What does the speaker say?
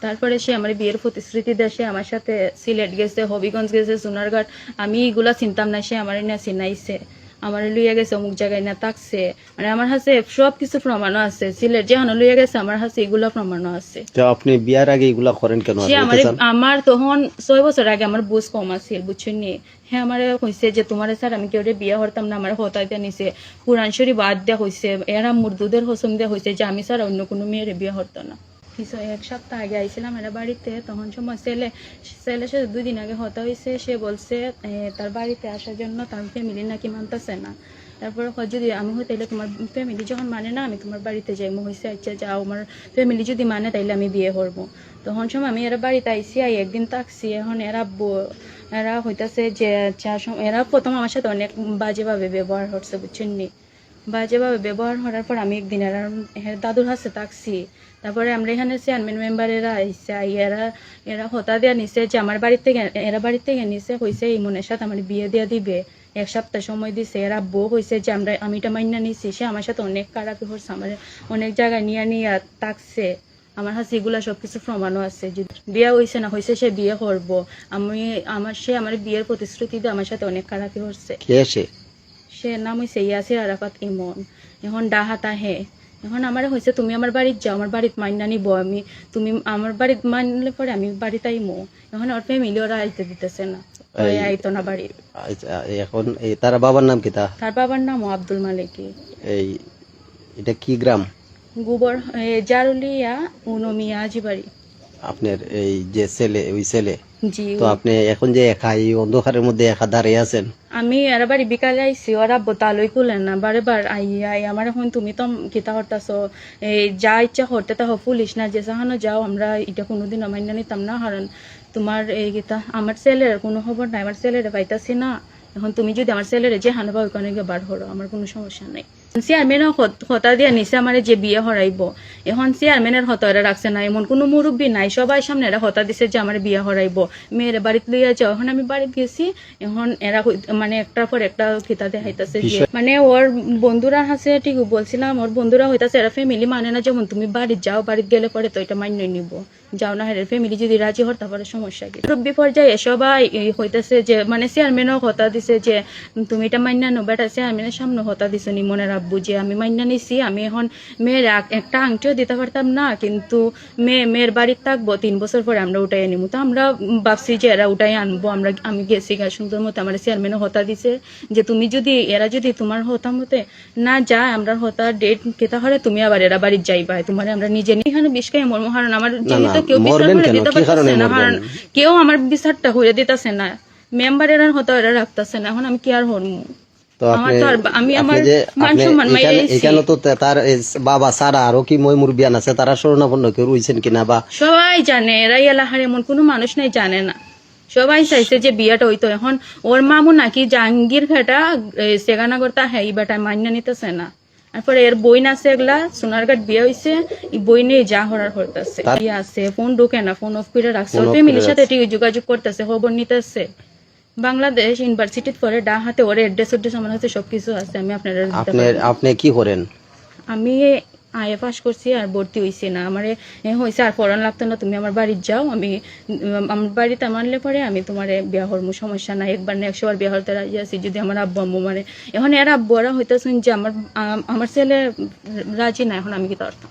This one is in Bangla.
তারপরে সে আমার বিয়ের প্রতিশ্রুতি দেয়, সে আমার সাথে সিলেট গেছে, হবিগঞ্জ গেছে, সোনারঘাট। আমি এগুলা চিনতাম না, সে আমার না চিনাইছে, আমার লইয়া গেছে অমুক জায়গায় না থাকছে। মানে আমার কাছে সব কিছু প্রমাণও আছে, সিলেট যেখানে লইয়া গেছে আমার কাছে এগুলা প্রমাণও আছে। তো আপনি বিয়ার আগে এগুলা করেন কেন? সে আমার তখন 6 বছর আগে আমার বুঝ কম আছিল, বুঝছেন নি। হ্যাঁ, আমার কইছে যে তোমার স্যার আমি কেউ বিয়ে করতাম না, আমার হতা দিয়া নিছে, কোরআন শরীফ বাদ দেওয়া হয়েছে, এরা মুরদুদের হসম দেওয়া হয়েছে যে আমি স্যার অন্য কোনো মেয়ের বিয়ে করতো না। কিছু 1 সপ্তাহ আগে আইছিলাম এরা বাড়িতে, তখন সময় ছেলের সাথে 2 দিন আগে হতা হয়েছে। সে বলছে তার বাড়িতে আসার জন্য তার ফ্যামিলি নাকি মানতেছে না। তারপরে যদি আমি হই তাইলে তোমার ফ্যামিলি যখন মানে না আমি তোমার বাড়িতে যাইমো। হয়েছে আচ্ছা যাও, আমার ফ্যামিলি যদি মানে তাইলে আমি বিয়ে করবো। তখন সময় আমি এরা বাড়িতে আইসি, একদিন থাকছি। এখন এরা হইতাছে যে এরা প্রথম আমার সাথে অনেক বাজেভাবে ব্যবহার করছে, বুঝছেন নি। বাজেভাবে ব্যবহার করার পর আমি একদিন এরা দাদুর হাতে থাকছি। তারপরে আমরা এখানে চেয়ারম্যান মেম্বারেরা আইসে, এরা হতা দেওয়া নিছে যে আমার বাড়ির থেকে, এরা বাড়ির থেকে নিছে, হয়েছে ইমনের সাথে আমার বিয়ে দেওয়া দিবে, 1 সপ্তাহ সময় দিছে। এরা বউ হয়েছে যে আমি এটা মাইনা নিছি, সে আমার সাথে অনেক খারাপি করছে, আমার অনেক জায়গায় নিয়ে থাকছে। আমার কাছে এগুলা সবকিছু প্রমাণও আছে। বিয়ে হয়েছে না হয়েছে সে বিয়ে করবো, সে আমার বিয়ের প্রতিশ্রুতি দিয়ে আমার সাথে অনেক খারাপি করছে। সে নাম হয়েছে ইয়াসির আরাফাত ইমন। এখন ডাহাতা হে, এখন আমার হয়েছে তুমি আমার বাড়িতে যাও, আমার বাড়িতে মাইনা নিব আমি, তুমি আমার বাড়িতে মানলে পরে আমি বাড়িতে আইমো। এখন ওর ফ্যামিলি ওরা আইতে দিতেছে না, আইতো না বাড়ি। এখন তার বাবার নাম কি? তার বাবার নাম আব্দুল মালিক। এটা কি গ্রাম? গোবর জারুলিয়া উনমিয়া আজিবাড়ি। আপনার এই যে ছেলে, ওই ছেলে? জি। তো আপনি এখন যে একা এই অন্ধকারের মধ্যে একা দাঁড়িয়ে আছেন? আমি এরা বাড়ি বিকালে আইসি, ওরা তালই খুলেন না, বারেবার আই আমার এখন তুমি তো কিতা করতেছ, যা ইচ্ছা করতে তা পুলিশ না যে সাহানো যাও, আমরা এটা কোনোদিন মান্য নিতাম না। কারণ তোমার এই গীতা আমার ছেলের কোনো খবর নাই, আমার ছেলের পাইতাছি না। এখন তুমি যদি আমার ছেলের যে হানো বা ওইখানে গিয়ে বার করো, আমার কোনো সমস্যা নাই। চেয়ারম্যানের হতা দিয়া নিছে আমার যে বিয়ে হরাইব, এখন চেয়ারম্যানের হতা এরা রাখছে না, এমন কোনো মুরব্বী নাই, সবাই সামনে এরা হতা দিছে যে আমার বিয়ে হরাইব, মেয়ের বাড়িতে লইয়া যাও। এখন আমি বাড়িতে গেছি, এখন এরা মানে একটার পর একটা খিতা দেখাইতেছে যে মানে ওর বন্ধুরা আছে, ঠিক বলছিলাম, ওর বন্ধুরা হইতাছে এরা ফ্যামিলি মানে না, যেমন তুমি বাড়িতে যাও, বাড়িতে গেলে পরে তো এটা মান্য নিব, যাও না হের ফ্যামিলি যদি রাজি হর তারপরে সমস্যা কি। মুরব্বী পর্যায়ে সবাই হইতেছে যে মানে চেয়ারম্যানও হতা দিছে যে তুমি এটা মান্য নো, বেটা চেয়ারম্যানের সামনে হতা দিছো নি মনে রাখবো যে আমি মান্য নিছি, আমি এখন মেয়ের একটা আংটিও দিতে পারতাম না, কিন্তু মেয়ের বাড়ির থাকবো 3 বছর পরে আমরা উঠাই আনিমু। তো আমরা ভাবছি যে এরা উঠাই আনবো, আমি গেছি গা সুন্দর মতো, আমার চেয়ারম্যানও হতা দিছে যে তুমি যদি এরা যদি তোমার হতা মতে না যায়, আমরা হতা ডেট কেতা হলে তুমি আবার এরা বাড়ির যাইবা, তোমার আমরা নিজে এখানে বিষকে মর্ম। কারণ আমার যেহেতু কেউ বিচার করে দিতে পারতেছে না, কারণ কেউ আমার বিচারটা হয়ে দিতেছে না, মেম্বারের হতা এরা রাখতেছে না, এখন আমি কি আর হরমু? সবাই জানে, এরা এলাকার এমন কোনো মানুষ নাই জানে না, সবাই চাইছে যে বিয়েটা হইতো। এখন ওর মামু নাকি জাহাঙ্গীর ঘাটা সেগানগর তা হ্যাঁ বেটা মান্য নিতেছে না। তারপরে এর বইন আছে, এগুলা সোনারঘাট বিয়ে হয়েছে, বই নিয়ে যা হরার করতেছে আছে, ফোন ঢুকে না, ফোন অফ করে রাখছে, ফ্যামিলির সাথে যোগাযোগ করতেছে, খবর নিতেছে। বাংলাদেশ ইউনিভার্সিটির পরে ডা হাতে ওর এড্রেস আমার হাতে সবকিছু আছে। আমি আপনি কি করেন? আমি আইএ পাস করছি আর ভর্তি হয়েছি না, আমার হয়েছে আর পড়ান লাগতো না, তুমি আমার বাড়িতে যাও, আমি আমার বাড়িতে মানলে পরে আমি তোমার বিয়া হরমু, সমস্যা নাই, একবার না 100 বার বিয়া হরতে রাজি আছি যদি আমার আব্বু আম্মু মানে। এখন এরা আব্বুরা হইতেছেন যে আমার ছেলে রাজি না, এখন আমি কি করতাম?